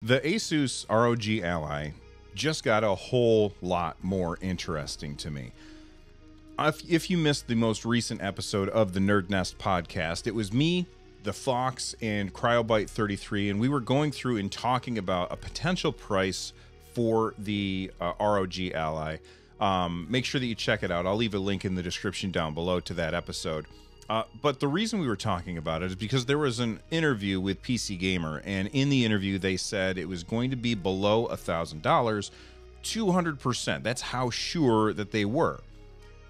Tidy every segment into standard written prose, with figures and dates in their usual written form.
The Asus ROG Ally just got a whole lot more interesting to me. If you missed the most recent episode of the NerdNest podcast, it was me, the Fox, and CryoBite33, and we were going through and talking about a potential price for the ROG Ally. Make sure that you check it out. I'll leave a link in the description down below to that episode. But the reason we were talking about it is because there was an interview with PC Gamer, and in the interview they said it was going to be below $1,000, 200%. That's how sure that they were.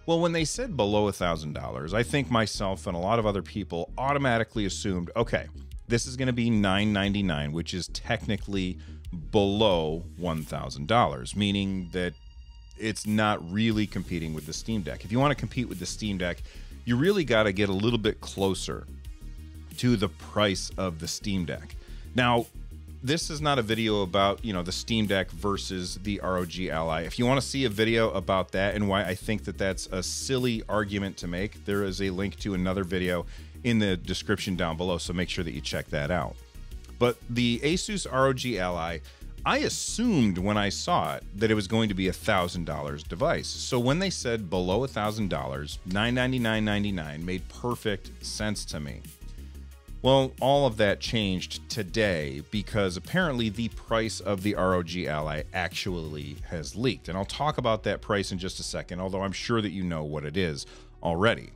Well, when they said below $1,000, I think myself and a lot of other people automatically assumed, okay, this is going to be $999, which is technically below $1,000, meaning that it's not really competing with the Steam Deck. If you want to compete with the Steam Deck, you really got to get a little bit closer to the price of the Steam Deck. Now, this is not a video about, the Steam Deck versus the ROG Ally. If you want to see a video about that and why I think that that's a silly argument to make, there is a link to another video in the description down below, so make sure that you check that out. But the Asus ROG Ally, I assumed when I saw it that it was going to be $1,000 device. So when they said below $1,000, $999.99 made perfect sense to me. Well, all of that changed today because apparently the price of the ROG Ally actually has leaked. And I'll talk about that price in just a second, although I'm sure that you know what it is already.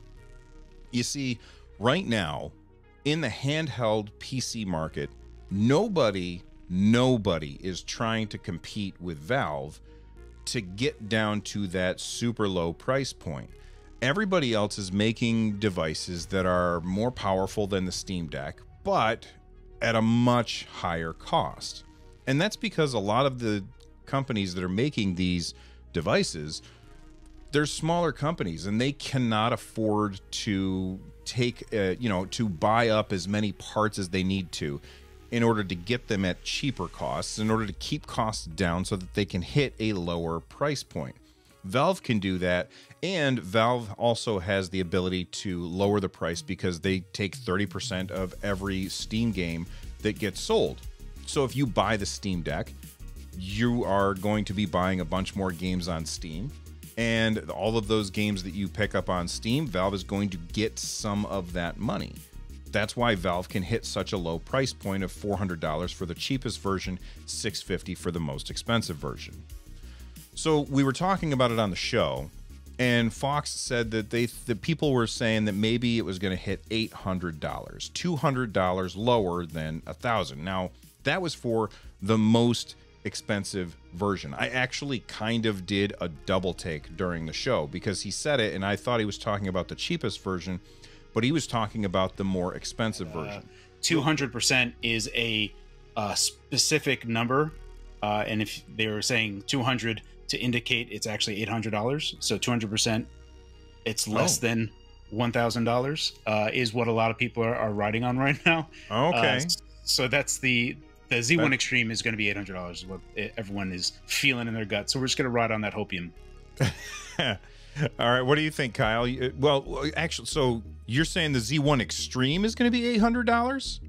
You see, right now, in the handheld PC market, nobody is trying to compete with Valve to get down to that super low price point. Everybody else is making devices that are more powerful than the Steam Deck, but at a much higher cost. And that's because a lot of the companies that are making these devices, they're smaller companies and they cannot afford to take, to buy up as many parts as they need to in order to get them at cheaper costs, in order to keep costs down so that they can hit a lower price point. Valve can do that, and Valve also has the ability to lower the price because they take 30% of every Steam game that gets sold. So if you buy the Steam Deck, you are going to be buying a bunch more games on Steam, and all of those games that you pick up on Steam, Valve is going to get some of that money. That's why Valve can hit such a low price point of $400 for the cheapest version, $650 for the most expensive version. So we were talking about it on the show, and Fox said that the people were saying that maybe it was going to hit $800, $200 lower than $1,000. Now, that was for the most expensive version. I actually kind of did a double take during the show because he said it, and I thought he was talking about the cheapest version, but he was talking about the more expensive version. 200% is a specific number, and if they were saying 200 to indicate it's actually $800, so 200%, it's less than $1,000, is what a lot of people are riding on right now. Okay. So that's the Z1 Extreme is going to be $800, is what everyone is feeling in their gut. So we're just going to ride on that hopium. All right, what do you think, Kyle? Well, actually, so you're saying the Z1 Extreme is going to be $800?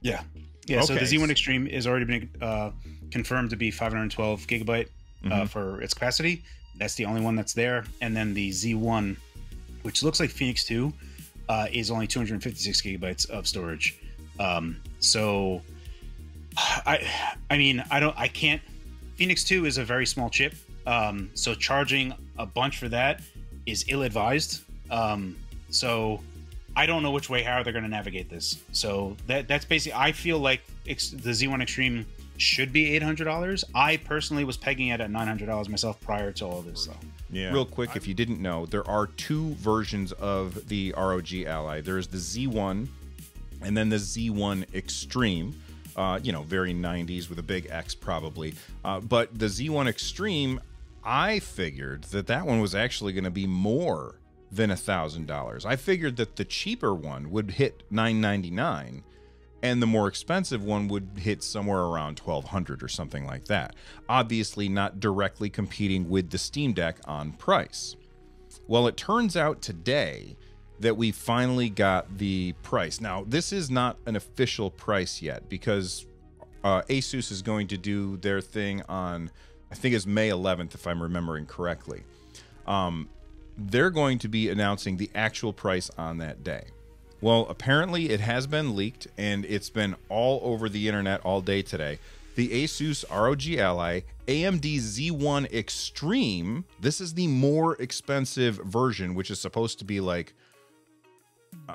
Yeah. Okay. So the Z1 Extreme has already been confirmed to be 512 gigabyte for its capacity. That's the only one that's there. And then the Z1, which looks like Phoenix 2, is only 256 gigabytes of storage. So I can't. Phoenix 2 is a very small chip. So charging a bunch for that is ill-advised. So I don't know which way, how they're going to navigate this. So that's basically, I feel like the Z1 Extreme should be $800. I personally was pegging it at $900 myself prior to all this. So. Yeah. Real quick, if you didn't know, there are two versions of the ROG Ally. There's the Z1 and then the Z1 Extreme. Very 90s with a big X probably. But the Z1 Extreme, I figured that one was actually going to be more than $1,000. I figured that the cheaper one would hit $999 and the more expensive one would hit somewhere around $1,200 or something like that. Obviously not directly competing with the Steam Deck on price. Well, it turns out today that we finally got the price. Now, this is not an official price yet because Asus is going to do their thing on, I think it's May 11th, if I'm remembering correctly. They're going to be announcing the actual price on that day. Well, apparently it has been leaked, and it's been all over the internet all day today. The Asus ROG Ally AMD Z1 Extreme, this is the more expensive version, which is supposed to be like,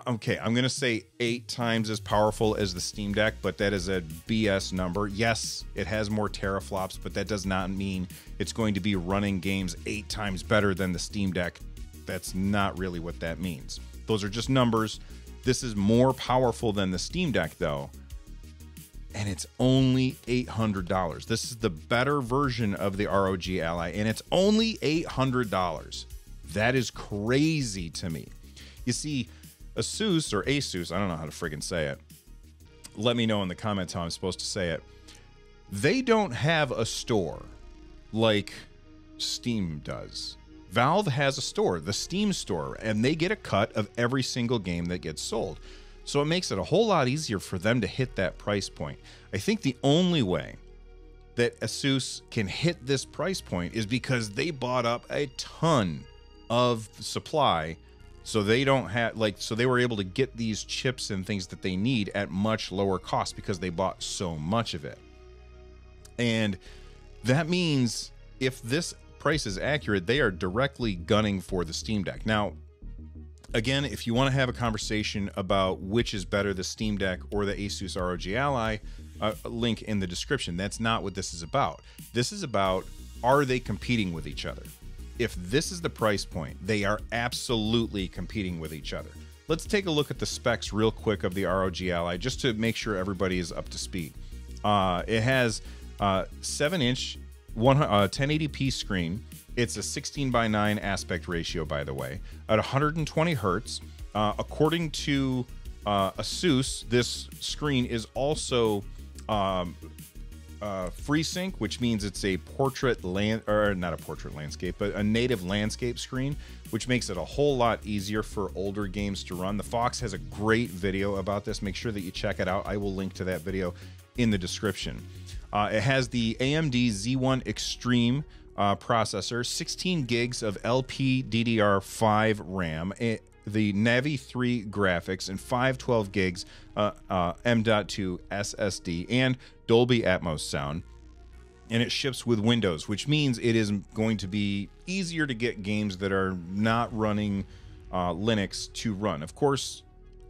okay, I'm going to say 8 times as powerful as the Steam Deck, but that is a BS number. Yes, it has more teraflops, but that does not mean it's going to be running games 8 times better than the Steam Deck. That's not really what that means. Those are just numbers. This is more powerful than the Steam Deck, though, and it's only $800. This is the better version of the ROG Ally, and it's only $800. That is crazy to me. You see, Asus, or Asus, I don't know how to friggin' say it. Let me know in the comments how I'm supposed to say it. They don't have a store like Steam does. Valve has a store, the Steam store, and they get a cut of every single game that gets sold. So it makes it a whole lot easier for them to hit that price point. I think the only way that Asus can hit this price point is because they bought up a ton of supply, so they don't have, like, so they were able to get these chips and things that they need at much lower cost because they bought so much of it. And that means if this price is accurate, they are directly gunning for the Steam Deck. Now, again, if you want to have a conversation about which is better, the Steam Deck or the Asus ROG Ally, link in the description. That's not what this is about. This is about, are they competing with each other? If this is the price point, they are absolutely competing with each other. Let's take a look at the specs real quick of the ROG Ally, just to make sure everybody is up to speed. It has 7-inch 1080p screen. It's a 16:9 aspect ratio, by the way, at 120 hertz. According to Asus, this screen is also FreeSync, which means it's a portrait not a portrait landscape, but a native landscape screen, which makes it a whole lot easier for older games to run. The Fox has a great video about this. Make sure that you check it out. I will link to that video in the description. It has the AMD Z1 Extreme processor, 16 gigs of LPDDR5 RAM, the Navi 3 graphics, and 512 gigs M.2 SSD, and Dolby Atmos sound. And it ships with Windows, which means it is going to be easier to get games that are not running Linux to run. Of course,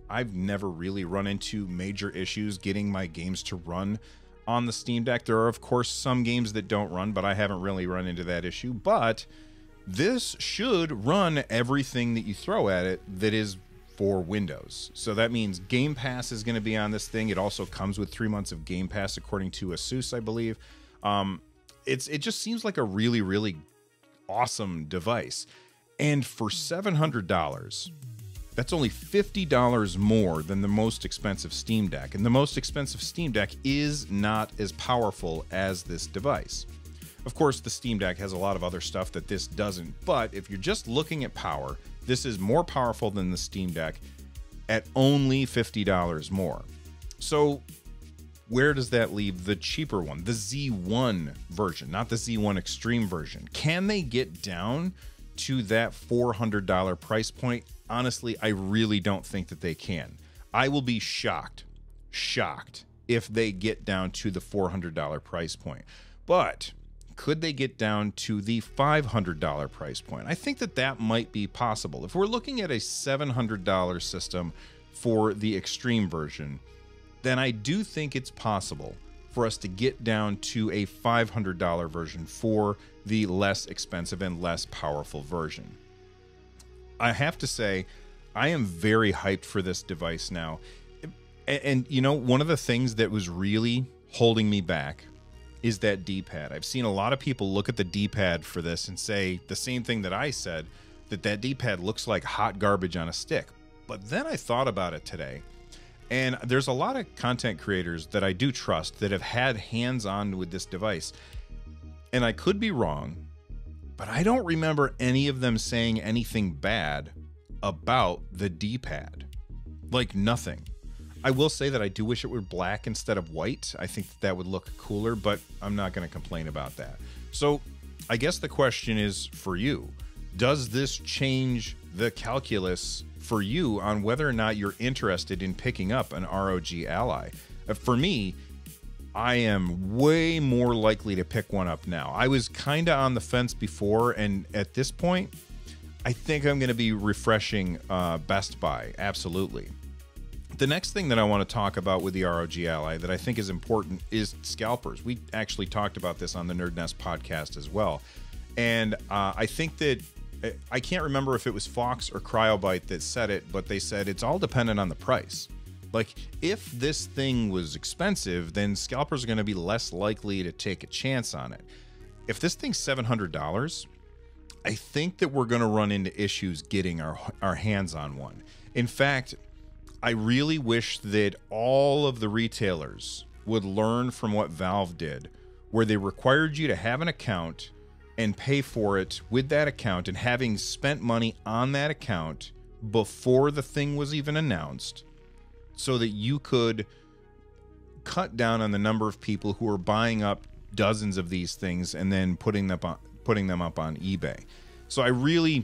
I've never really run into major issues getting my games to run on the Steam Deck. There are, of course, some games that don't run, but I haven't really run into that issue. But this should run everything that you throw at it that is for Windows. So that means Game Pass is going to be on this thing. It also comes with 3 months of Game Pass, according to Asus, I believe. It just seems like a really, really awesome device. And for $700, that's only $50 more than the most expensive Steam Deck. And the most expensive Steam Deck is not as powerful as this device. Of course, the Steam Deck has a lot of other stuff that this doesn't, but if you're just looking at power, this is more powerful than the Steam Deck at only $50 more. So where does that leave the cheaper one, the Z1 version, not the Z1 Extreme version? Can they get down to that $400 price point? Honestly, I really don't think that they can. I will be shocked if they get down to the $400 price point. But could they get down to the $500 price point? I think that that might be possible. If we're looking at a $700 system for the Extreme version, then I do think it's possible for us to get down to a $500 version for the less expensive and less powerful version. I have to say, I am very hyped for this device now. And you know, one of the things that was really holding me back is that D-pad. I've seen a lot of people look at the D-pad for this and say the same thing that I said, that D-pad looks like hot garbage on a stick. But then I thought about it today, and there's a lot of content creators that I do trust that have had hands-on with this device. And I could be wrong, but I don't remember any of them saying anything bad about the D-pad. Like, nothing. I will say that I do wish it were black instead of white. I think that would look cooler, but I'm not going to complain about that. So I guess the question is for you, does this change the calculus for you on whether or not you're interested in picking up an ROG Ally? For me, I am way more likely to pick one up now. I was kind of on the fence before, and at this point, I think I'm going to be refreshing Best Buy. Absolutely. The next thing that I want to talk about with the ROG Ally that I think is important is scalpers. We actually talked about this on the NerdNest podcast as well. And I think that, I can't remember if it was Fox or Cryobyte that said it, but they said it's all dependent on the price. Like, if this thing was expensive, then scalpers are going to be less likely to take a chance on it. If this thing's $700, I think that we're going to run into issues getting our hands on one. In fact, I really wish that all of the retailers would learn from what Valve did, where they required you to have an account and pay for it with that account, and having spent money on that account before the thing was even announced, so that you could cut down on the number of people who are buying up dozens of these things and then putting them up on eBay. So I really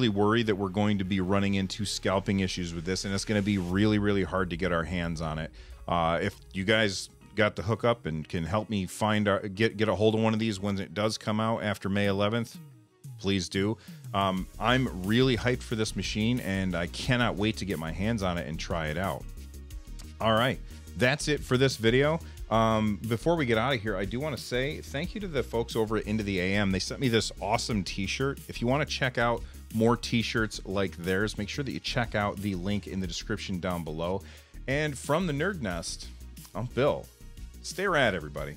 worry that we're going to be running into scalping issues with this, and it's going to be really, really hard to get our hands on it. If you guys got the hookup and can help me find get a hold of one of these when it does come out after May 11th, please do. I'm really hyped for this machine, and I cannot wait to get my hands on it and try it out. All right, that's it for this video. Before we get out of here, I do want to say thank you to the folks over at Into the AM. They sent me this awesome t-shirt. If you want to check out more t-shirts like theirs, make sure that you check out the link in the description down below. And from the Nerd Nest, I'm Bill. Stay rad, everybody.